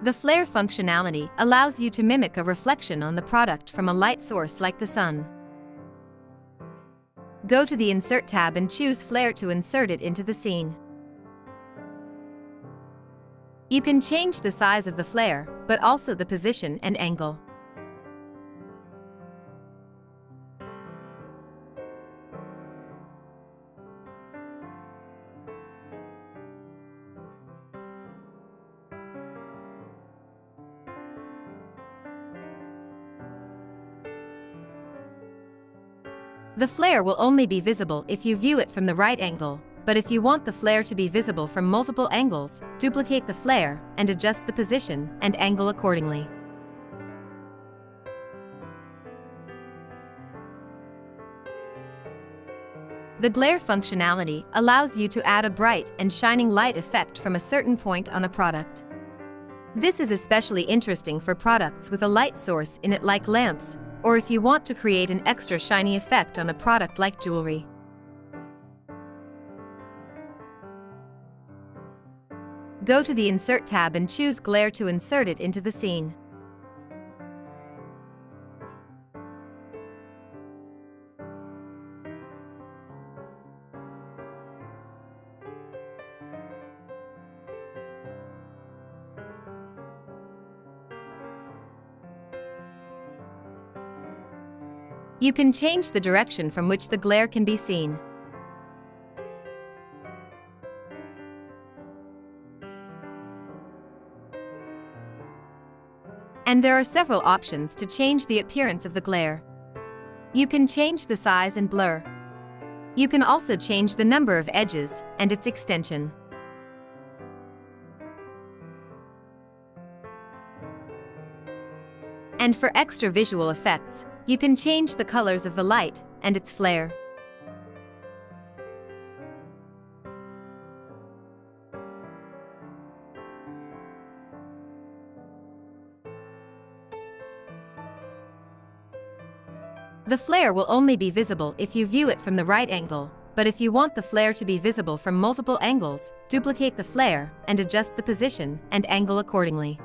The flare functionality allows you to mimic a reflection on the product from a light source like the sun. Go to the Insert tab and choose Flare to insert it into the scene. You can change the size of the flare, but also the position and angle. The flare will only be visible if you view it from the right angle, but if you want the flare to be visible from multiple angles, duplicate the flare and adjust the position and angle accordingly. The glare functionality allows you to add a bright and shining light effect from a certain point on a product. This is especially interesting for products with a light source in it like lamps, or if you want to create an extra shiny effect on a product like jewelry. Go to the Insert tab and choose Glare to insert it into the scene. You can change the direction from which the glare can be seen. And there are several options to change the appearance of the glare. You can change the size and blur. You can also change the number of edges and its extension. And for extra visual effects, you can change the colors of the light and its flare. The flare will only be visible if you view it from the right angle, but if you want the flare to be visible from multiple angles, duplicate the flare and adjust the position and angle accordingly.